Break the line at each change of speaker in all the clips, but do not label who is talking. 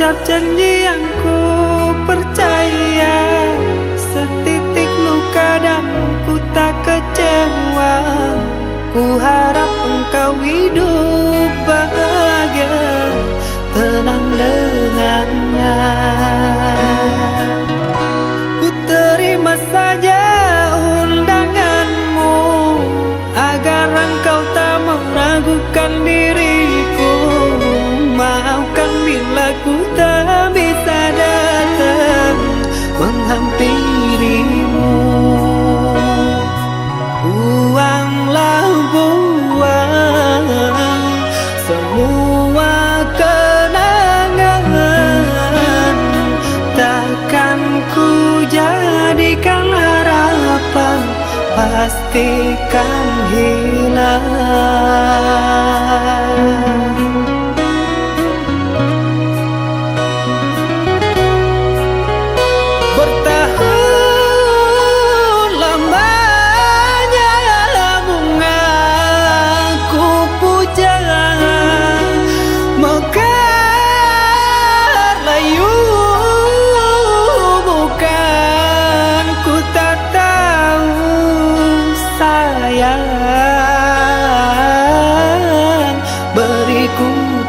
ucap janji yang ku percaya, setitik luka dan ku tak kecewa. Ku harap engkau hidup bahagia, tenang dengannya. Ku terima saja undanganmu, agar engkau tak meragukan diriku. Maafkan bila ku tak bisa datang menghampirimu. Buanglah buang semua kenangan, takkan ku jadikan harapan, pastikan hilang.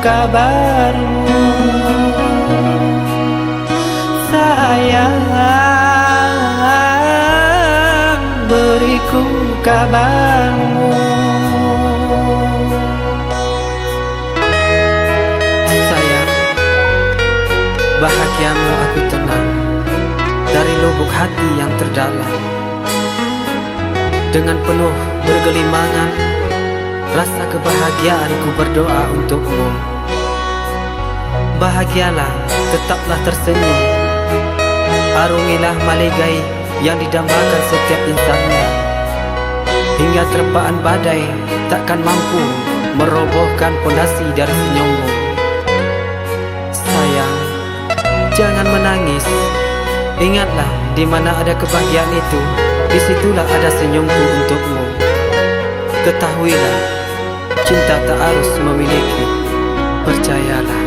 Kabarmu sayang, beriku kabarmu. Sayang, bahagiamu aku tenang dari lubuk hati yang terdalam. Dengan penuh bergelimangan rasa kebahagiaanku berdoa untukmu. Bahagialah, tetaplah tersenyum, arungilah maligai yang didambakan setiap insannya. Hingga terpaan badai takkan mampu merobohkan pondasi dari senyummu. Sayang, jangan menangis. Ingatlah, di mana ada kebahagiaan itu, disitulah ada senyumku untukmu. Ketahuilah, cinta tak harus memiliki, percayalah.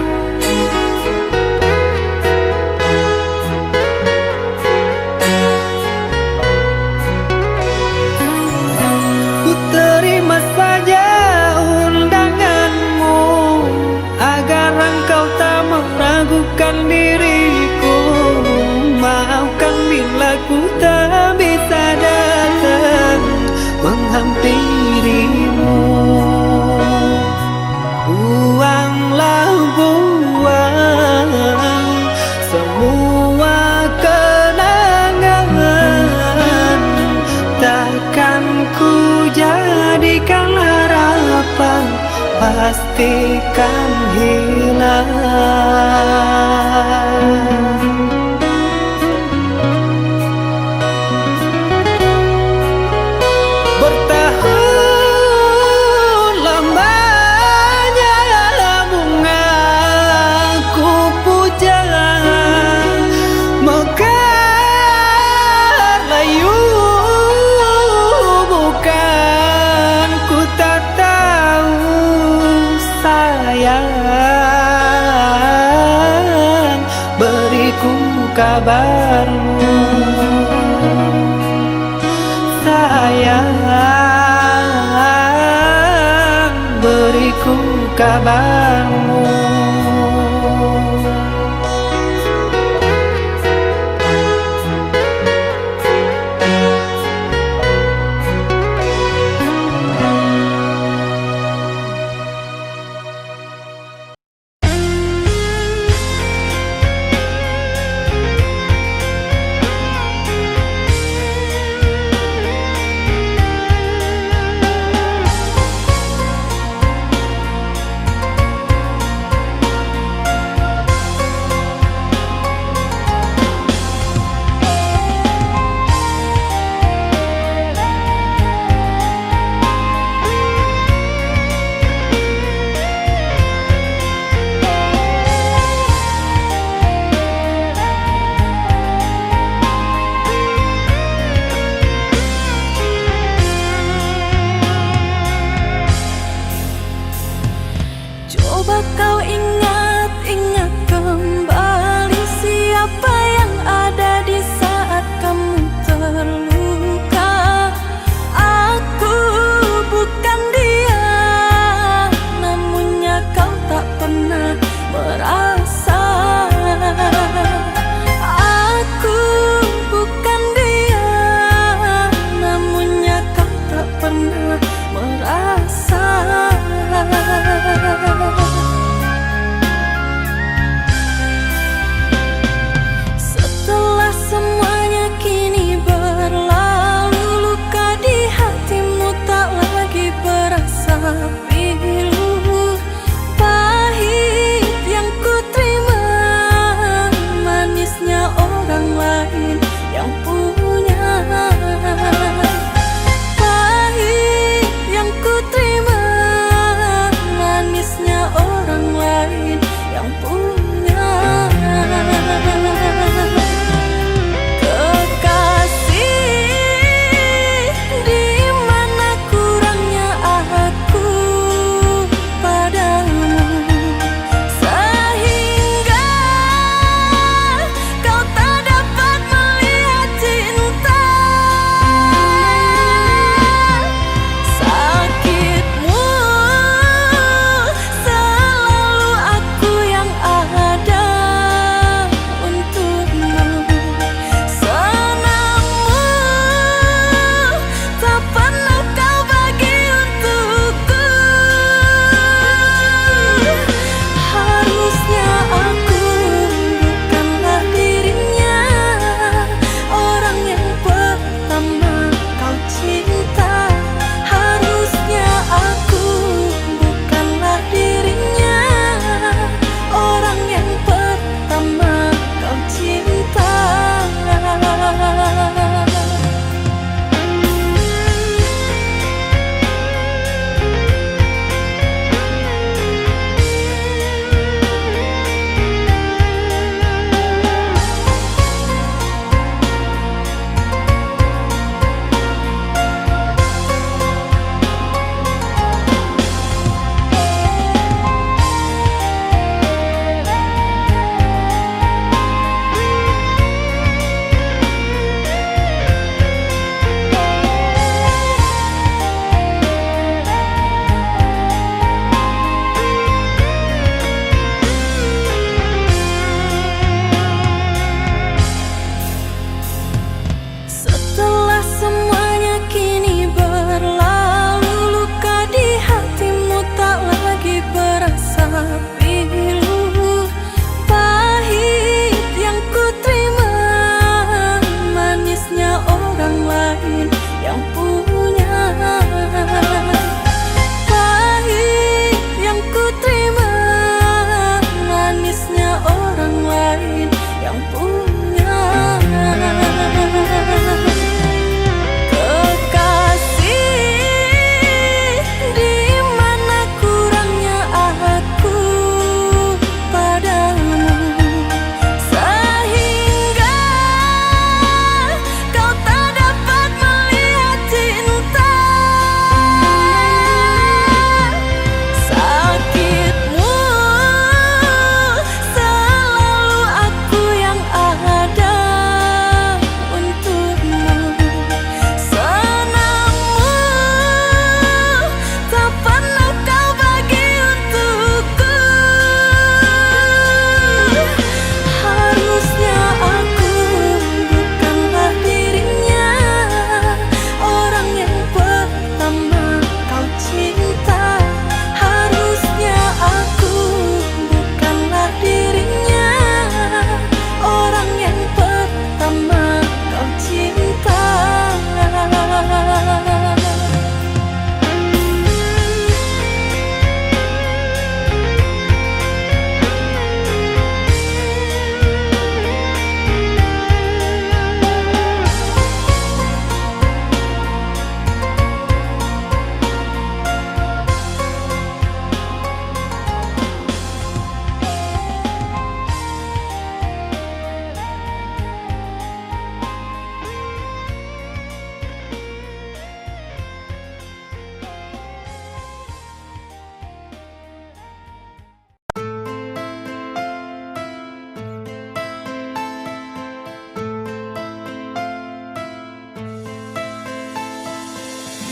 Ku terima saja undanganmu, agar engkau tak meragukan diriku. Maafkan bila ku tak bisa datang menghampirimu. Buanglah buang semua kenangan, takkan ku jadikan harapan, pastikan hilang. Kabarmu sayang, beriku kabarmu.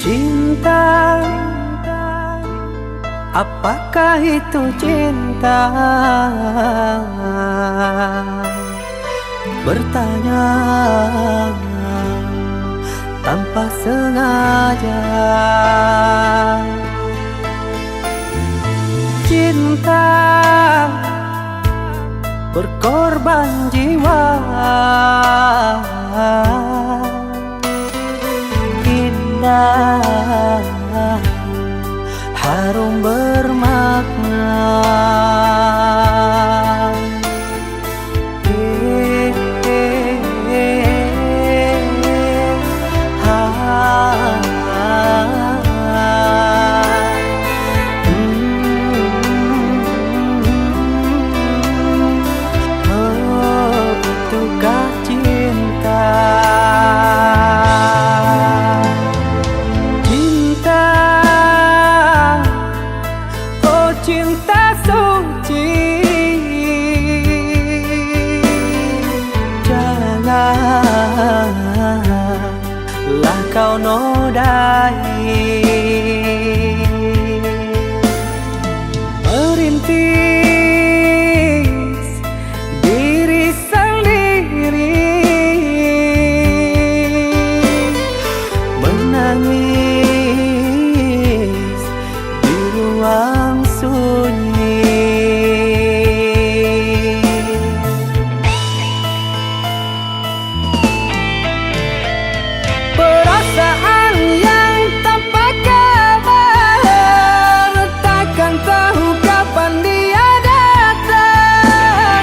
Cinta, apakah itu cinta? Bertanya tanpa sengaja. Cinta berkorban jiwa, indah, harum bermakna. Itukah cinta? Cinta, oh cinta suci, janganlah kau nodai. Merintis diri sendiri, menangis di ruang sunyi. Perasaan yang tanpa kabar, takkan tahu kapan dia datang.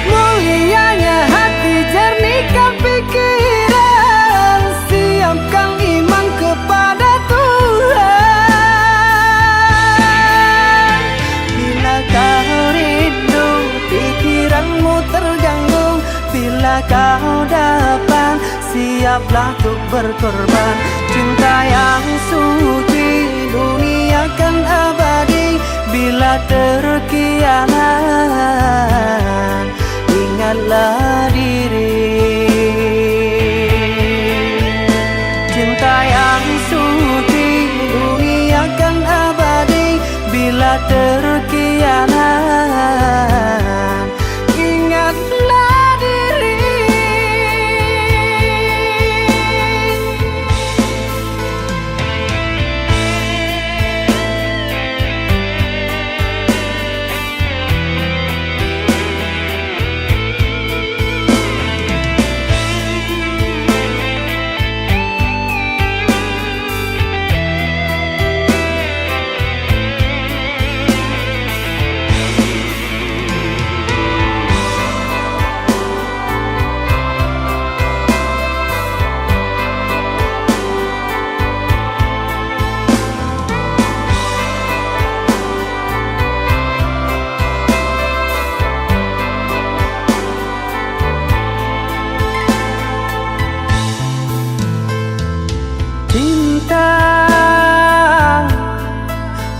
Mulianya hati, jernihkan pikiran, siapkan iman kepada Tuhan. Bila kau rindu, pikiranmu terganggu, bila kau dapat, siaplah untuk berkorban. Cinta yang suci, dunia kan abadi. Bila terkianat, ingatlah diri. Cinta yang suci, dunia kan abadi. Bila terkianat, ingatlah diri. Cinta,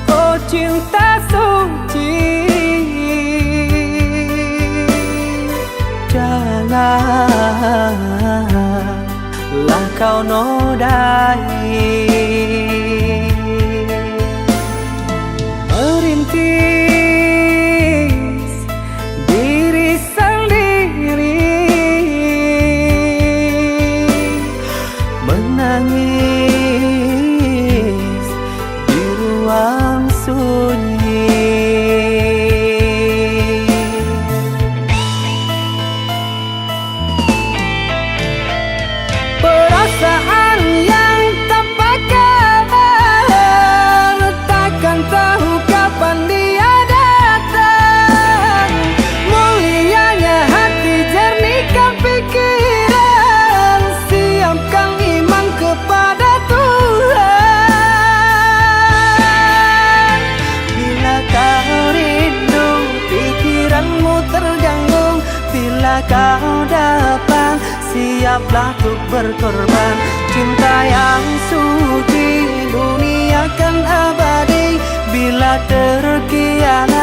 oh cinta suci, janganlah kau nodai. Merintis diri sendiri, menangis di ruang sunyi. Perasaan yang tanpa kabar, takkan tahu kapan dia datang. Mulianya hati, jernihkan pikiran, siapkan iman kepada Tuhan. Bila kau rindu, pikiranmu terganggu, bila kau dapat, siaplah untuk berkorban. Cinta yang suci, dunia kan abadi. Bila terkianat,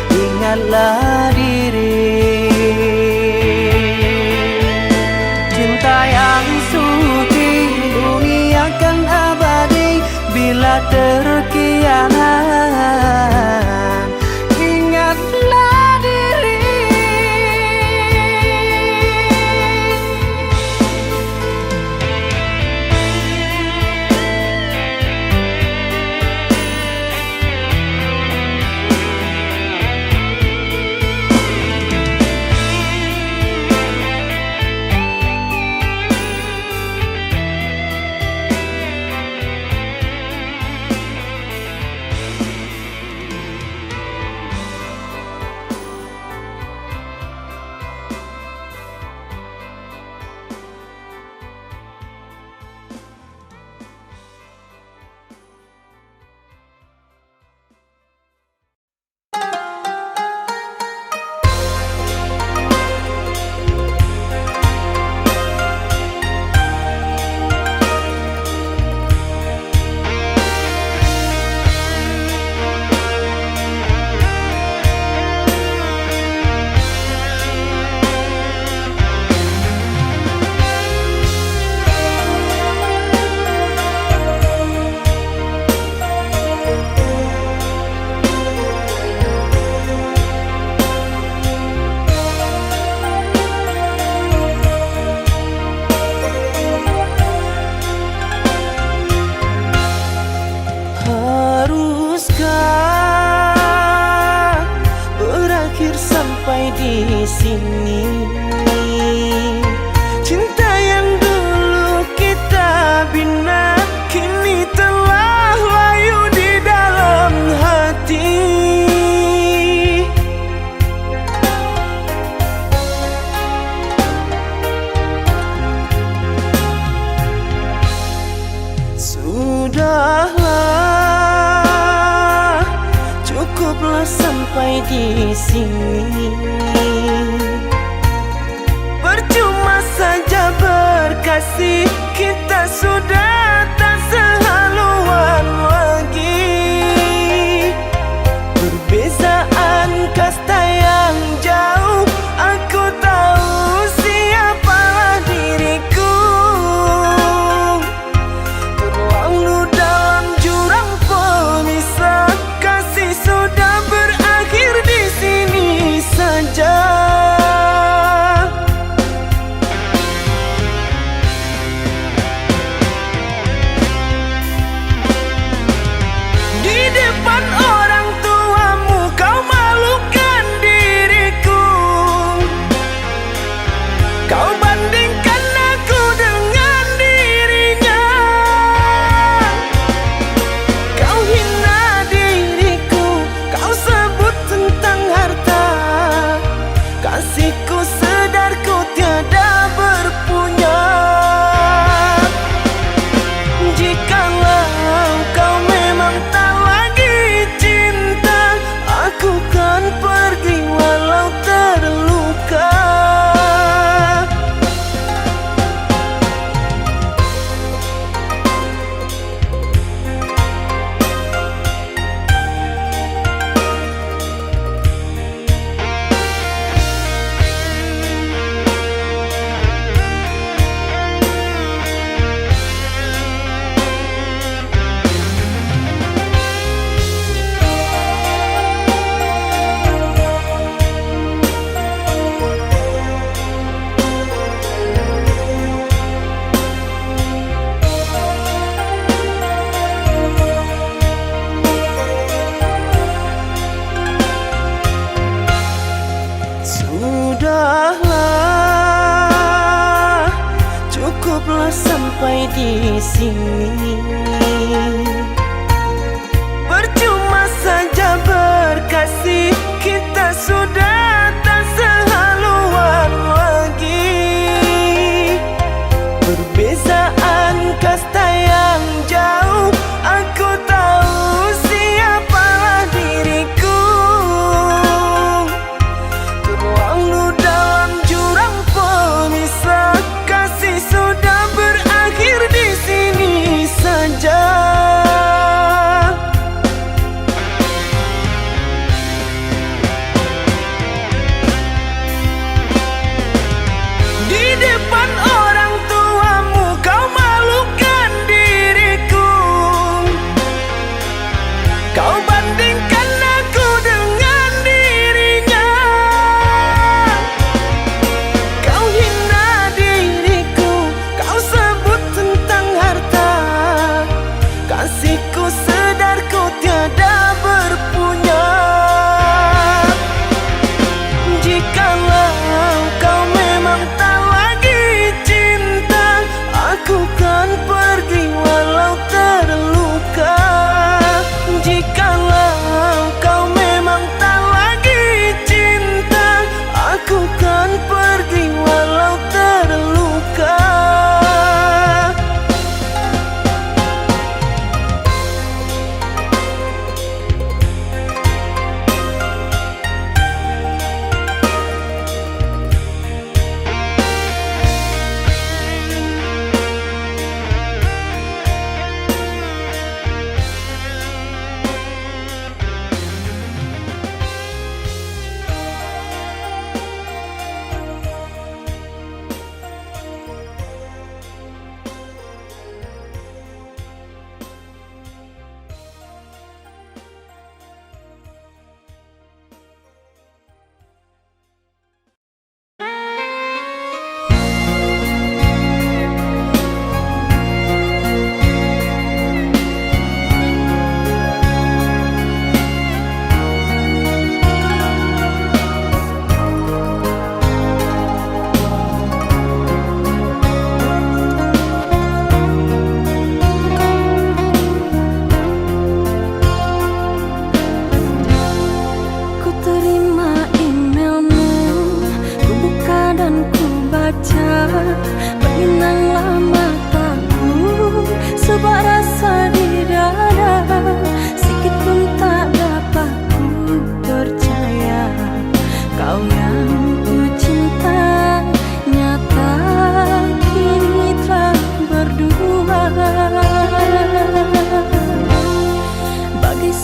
ingatlah diri. Cinta yang suci, dunia bila terkianat, ingatlah diri. Haruskah berakhir sampai di sini? Cinta yang dulu kita bina kini telah layu di dalam hati. Sudahlah, cukuplah sampai di sini. Percuma saja berkasih, kita sudah tak sehaluan lagi. Perbezaan kasta yang jauh, aku tahu siapalah diriku. Terlalu dalam jurang pemisah, kasih sudah berakhir di sini saja. Di depan orang tuamu kau malukan diriku. Kau bandingkan aku dengan dirinya. Kau hina diriku, kau sebut tentang harta. Kasihku sedar ku tiada berpunya. Jikalau kau memang tak lagi cinta, aku kan pergi walau terluka. Sudahlah, cukuplah sampai di sini. Percuma saja berkasih, kita sudah tak sehaluan lagi. Perbezaan kasta yang jauh, aku tahu siapalah diriku. Terlalu dalam jurang pemisah, kasih sudah berakhir di sini saja.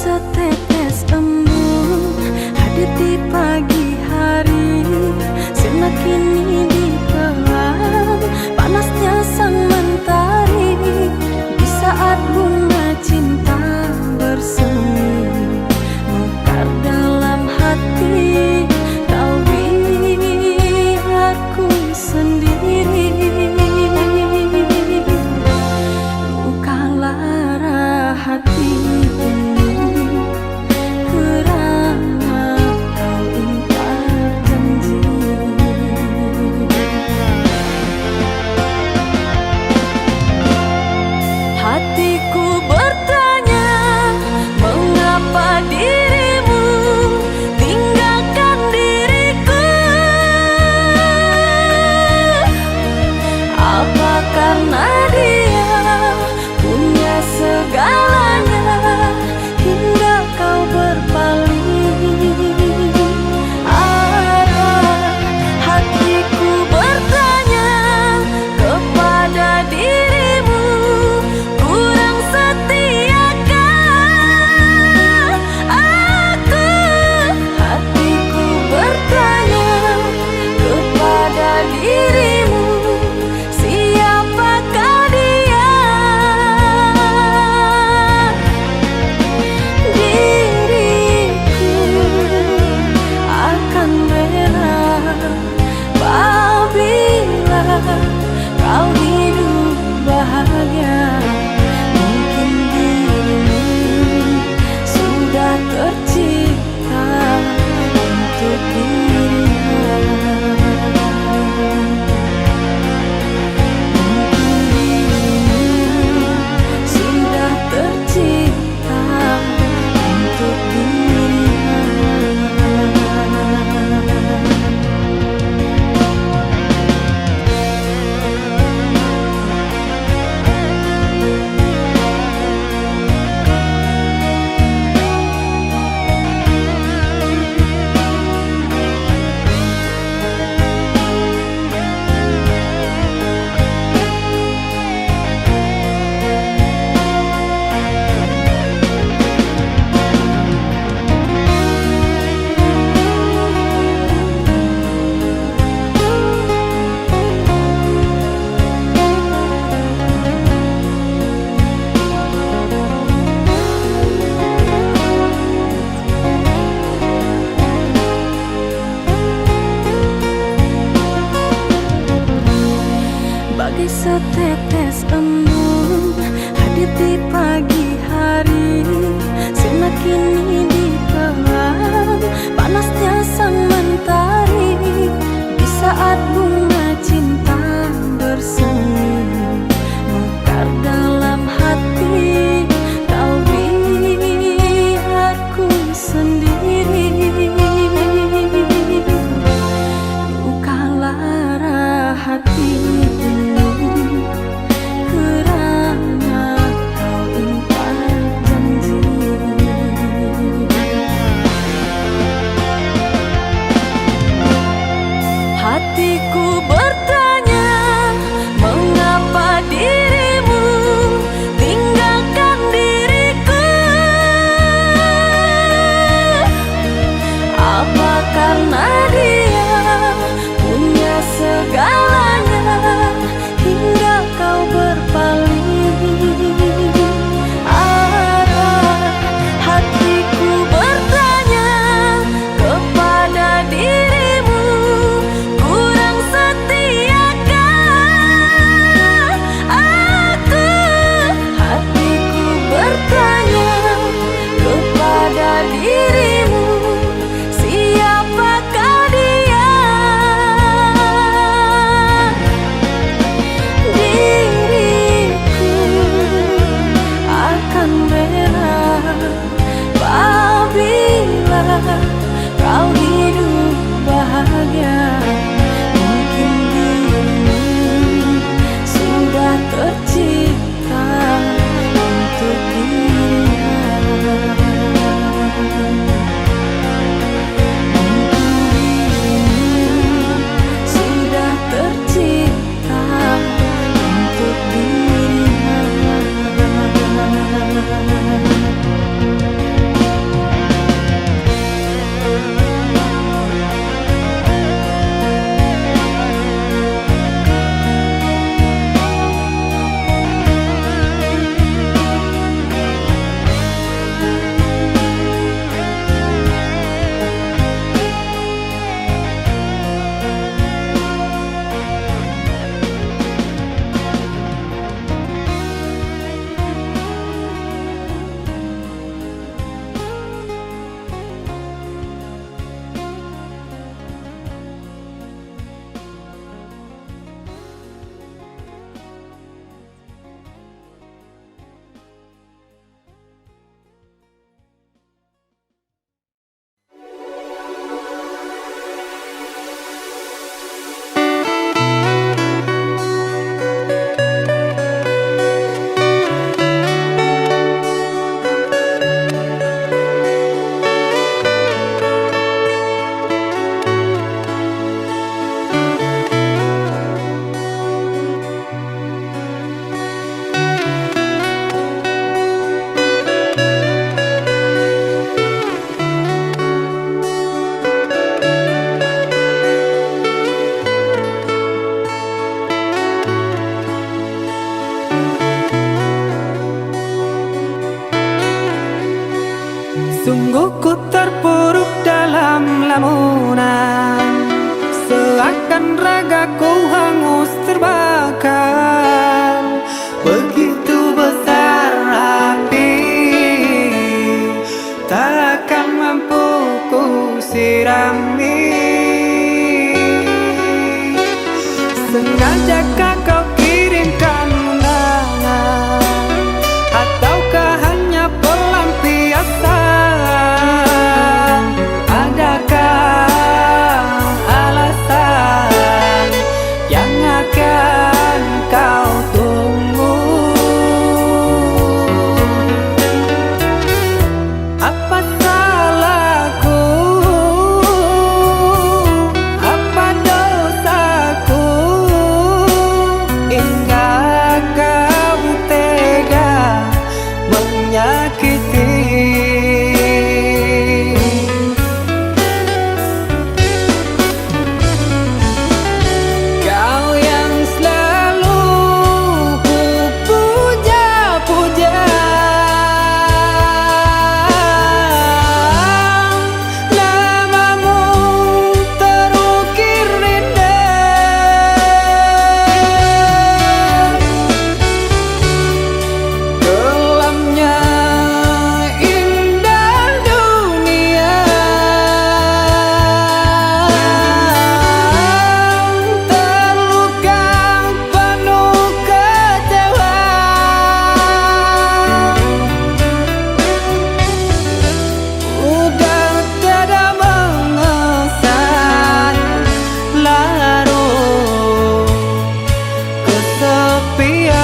setetes embun hadir di pagi hari, sinar kini ditelan panasnya sang mentari. Di saat bunga cinta bersemi mekar dalam hati, kau biarku sendiri. Buka lara hati ini,
Sungguh ku terpuruk dalam lamunan, seakan ragaku hangus terbakar. Begitu besar api, takkan mampu ku sirami. Sengajakah kau kirimkan undangan, ataukah hanya pelampiasan? Adakah alasan yang akan kau tunggu? Apa salahku? Apa dosaku? Hingga kau tega menyakiti. Kau yang selalu ku puja-puja, namamu terukir indah. Kelamnya indah dunia, terluka penuh kecewa. Udah tiada mengesan, larut kesepian.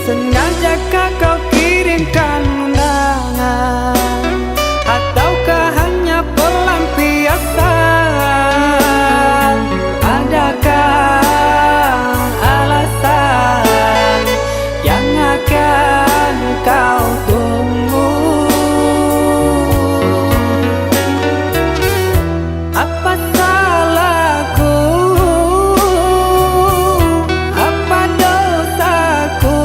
Sengajakah kau kirimkan undangan, ataukah hanya pelampiasan? Adakah alasan yang akan kau tunggu? Apa salahku? Apa dosaku?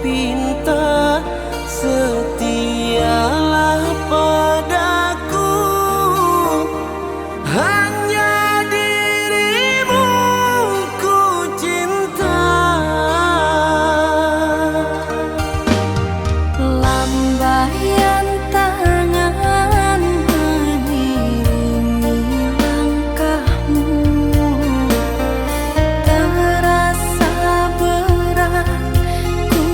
pinta, setialah padaku. Hanya dirimu ku cinta.
Lambaian tangan mengiringi langkahmu, terasa berat ku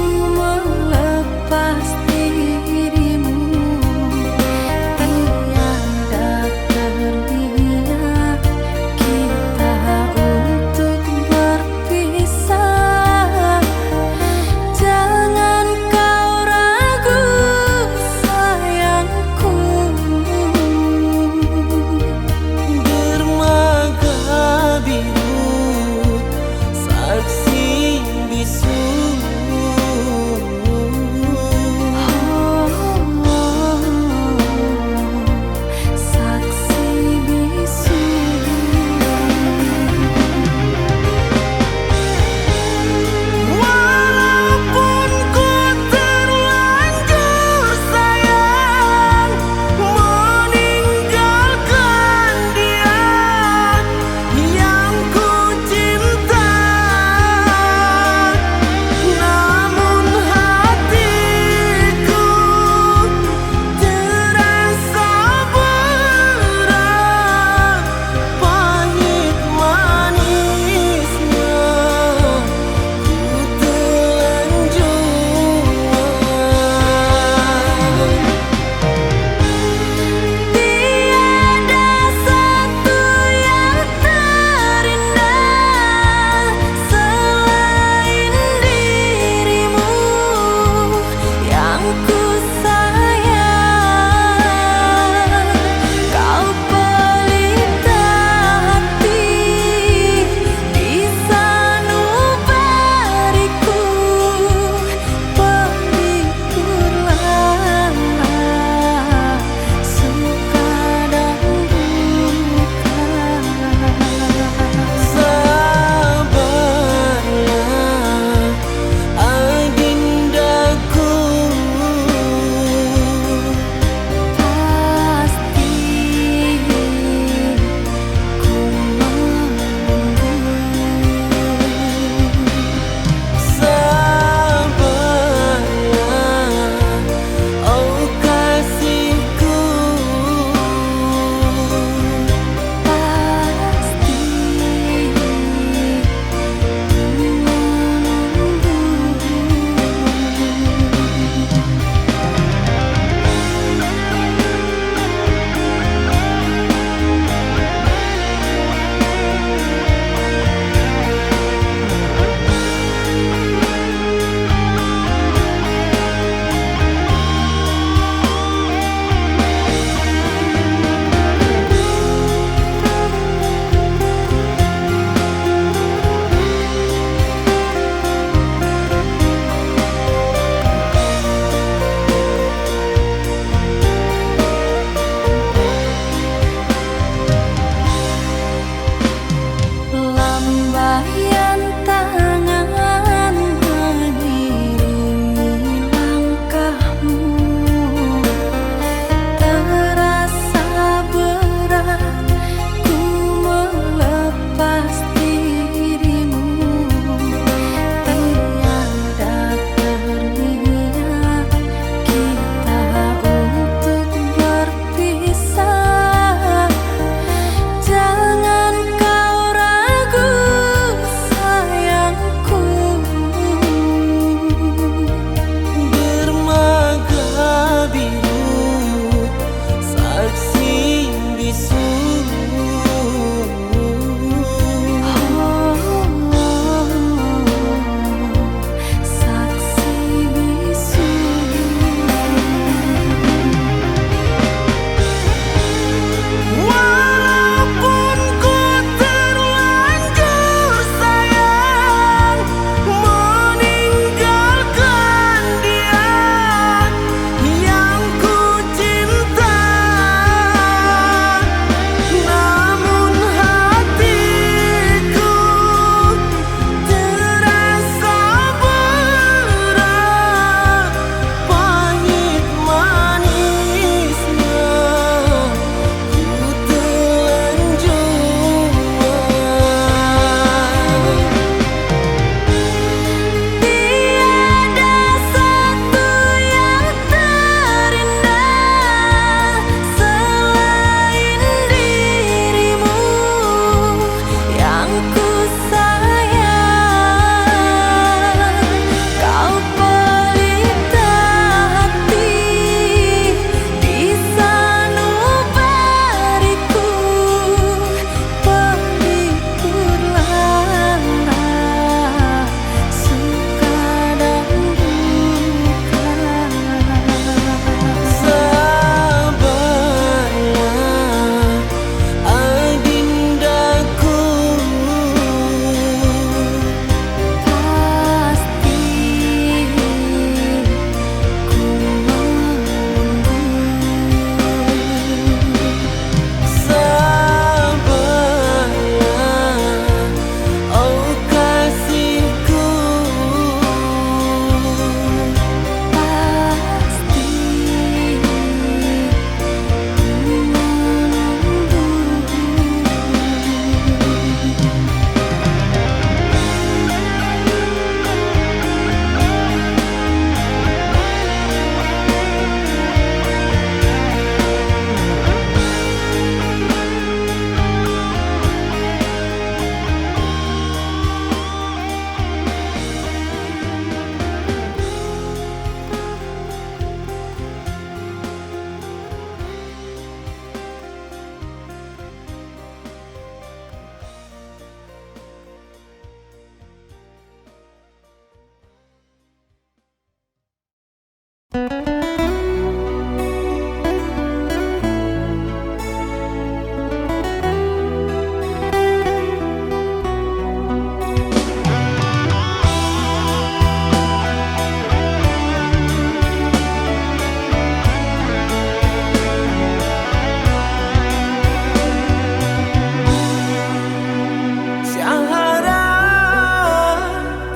Syahara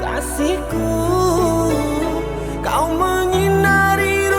kasihku, kau menyinari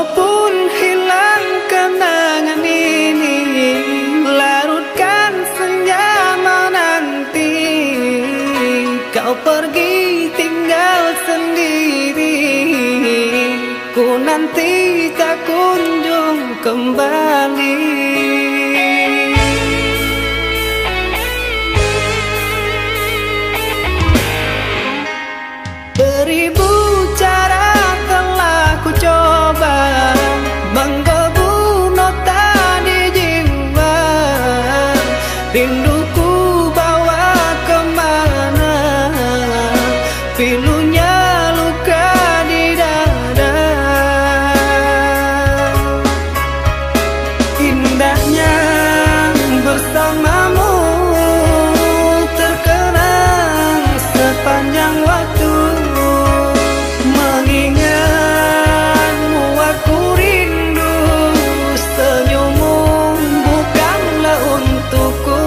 Walaupun hilang kenangan ini, larutkan senja menanti. Kau pergi tinggal sendiri, ku nanti tak kunjung kembali. Beribu cara telah ku coba menggebu nota di jiwa. Rinduku bawa kemana, pilunya luka di dada. Indahnya bersamamu terkenang sepanjang waktu. Mengingatmu aku rindu, senyummu bukanlah untukku.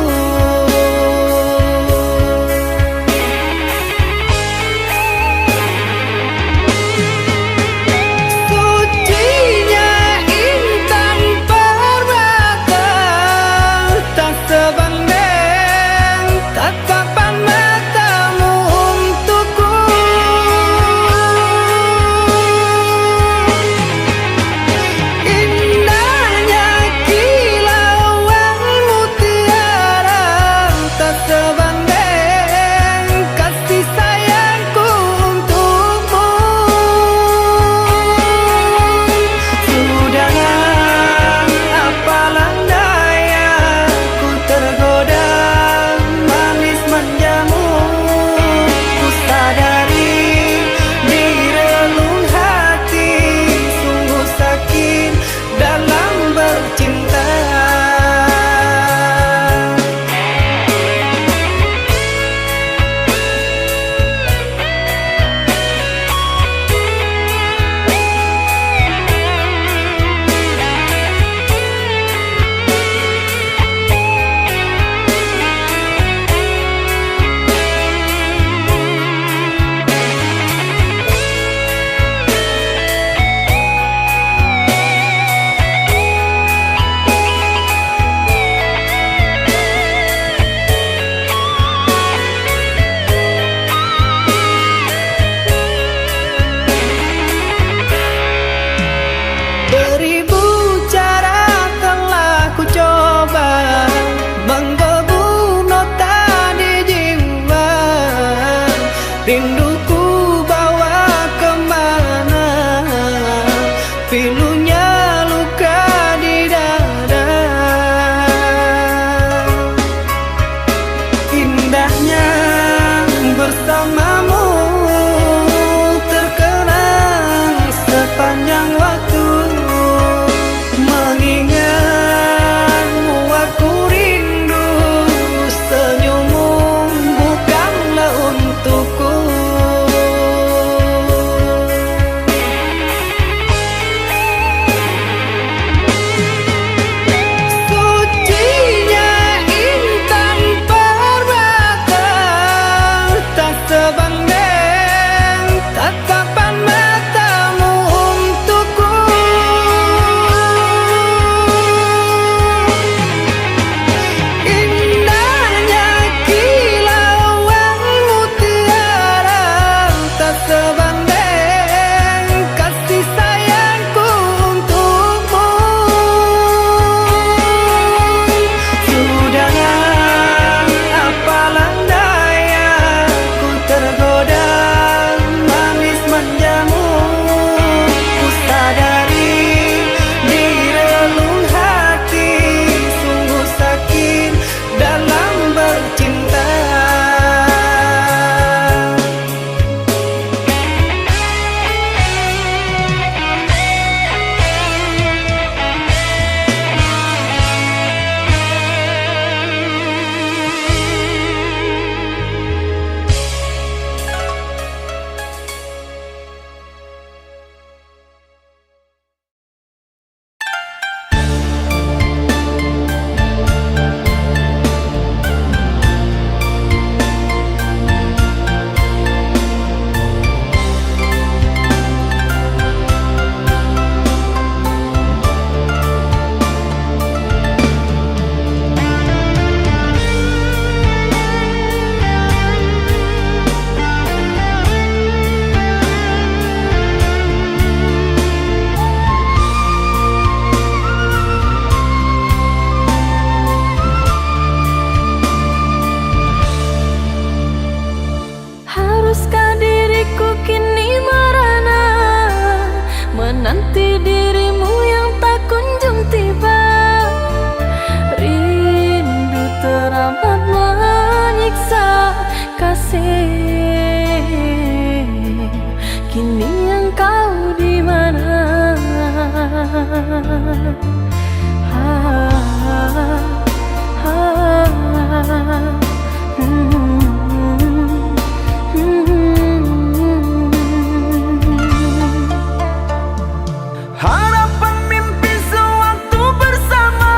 Harapan mimpi sewaktu bersama,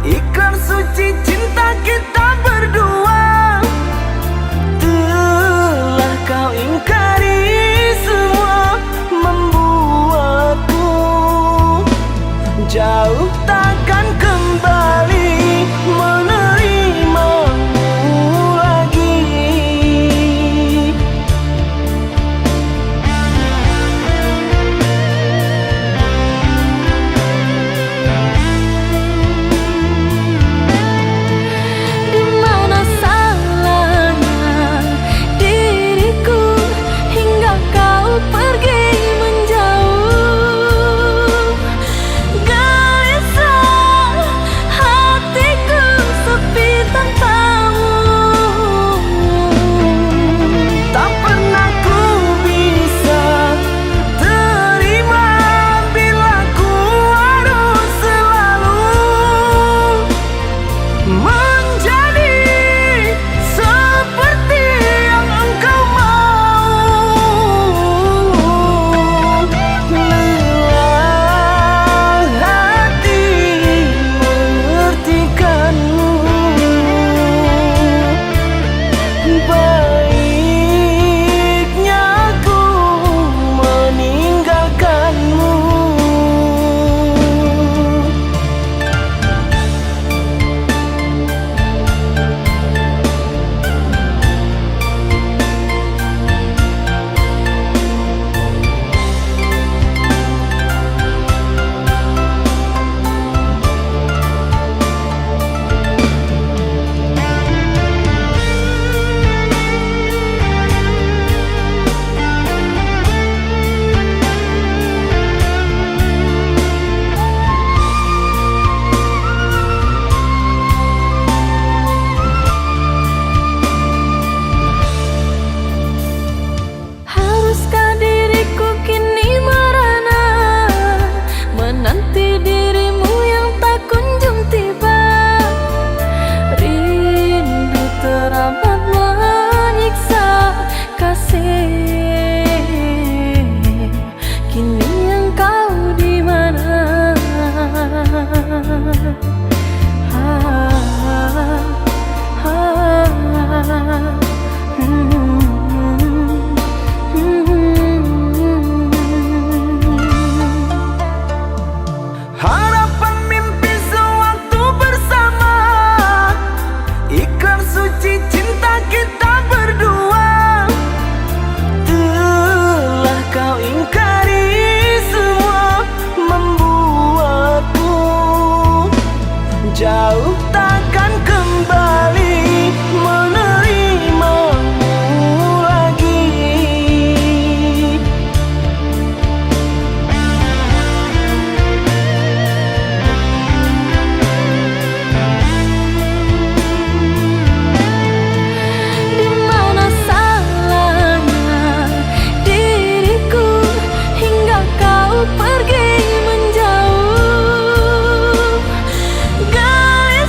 ikrar suci cinta kita berdua. Telah kau ingkari semua, membuatku jauh takkan kembali menerimamu lagi.
Di mana salahnya diriku hingga kau pergi menjauh? Gelisah hatiku sepi tanpamu.
Tak pernah ku bisa terima bila ku harus selalu menjadi seperti yang engkau mau. Lelah hati mengertikanmu, baiknya aku meninggalkanmu.
Haruskah diriku kini merana menanti dirimu yang tak kunjung tiba? Rindu teramat menyiksa kasih. Kini engkau di mana?
Harapan mimpi sewaktu bersama, ikrar suci cinta kita berdua. Telah kau ingkari semua, membuatku jauh takkan kembali menerimamu lagi.
Di mana salahnya diriku hingga kau pergi menjauh? Gelisah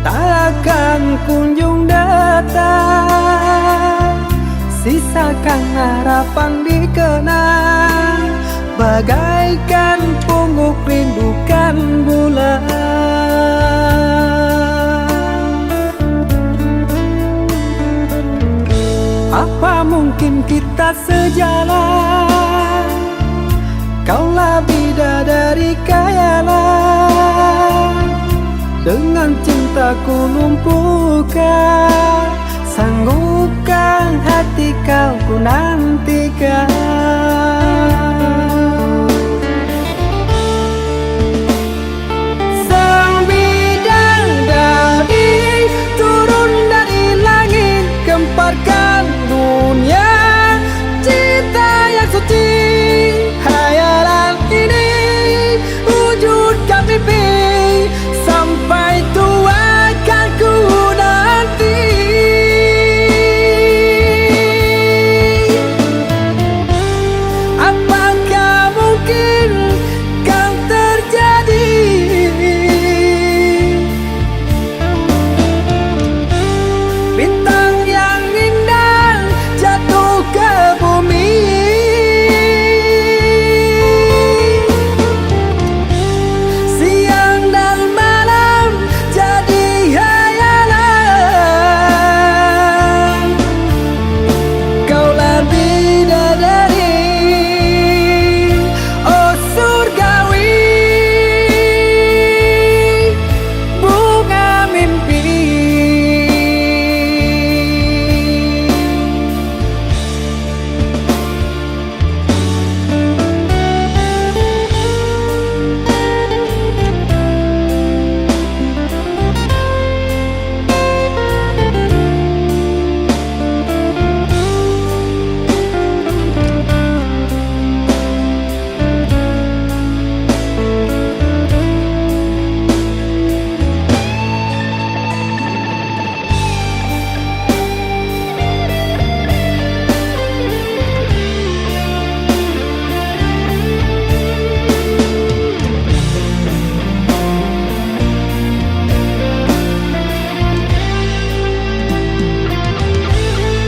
tak akan kunjung datang. Sisakan harapan dikenang, bagaikan pungguk rindukan bulan. Apa mungkin kita sejalan? Kaulah bidadari khayalan, dengan cintaku lumpuhkan. Sanggupkan hati kau ku nantikan. Sang bidadari turun dari langit, gemparkan dunia cinta yang suci. Hayalan ini wujudkan mimpi, sampai tua kan ku nanti. Apakah mungkin kan terjadi? Bintang yang indah jatuh ke bumi, siang dan malam jadi hayalan. Kaulah bidadari, oh surgawi, bunga mimpi.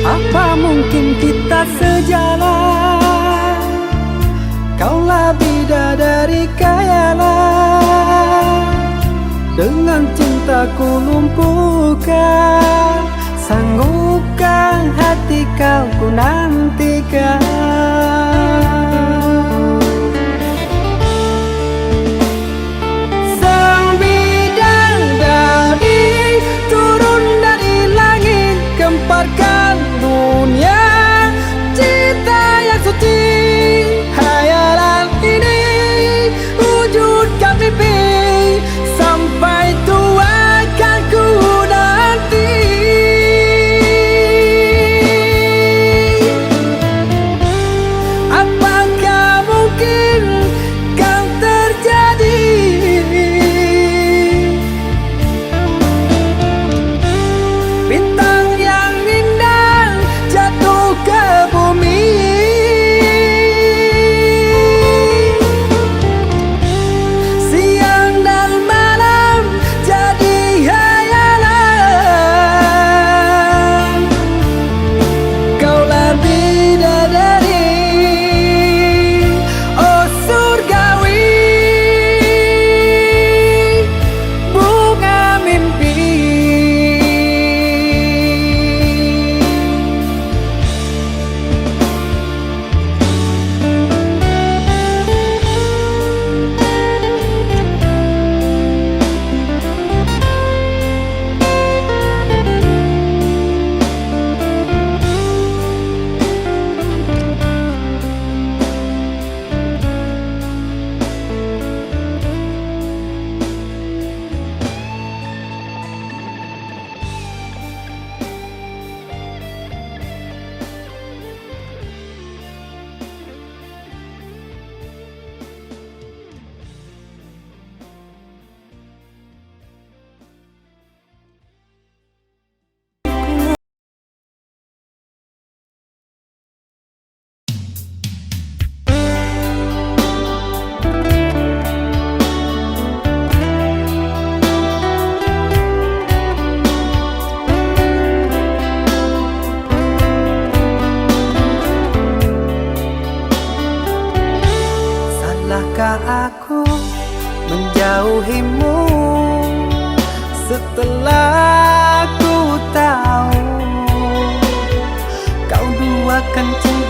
Apa mungkin kita sejalan? Kaulah bidadari khayalan, dengan cintaku lumpuhkan. Sanggupkan hati kau ku nantikan. Sang bidadari turun dari langit, gemparkan dunia cinta yang suci. Hayalan ini wujudkan mimpi, sampai tua kan ku nanti.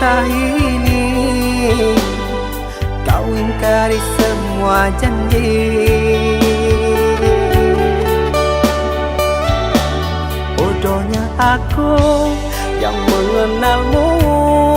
cinta ini. Kau ingkari semua janji. Bodohnya aku yang mengenalmu.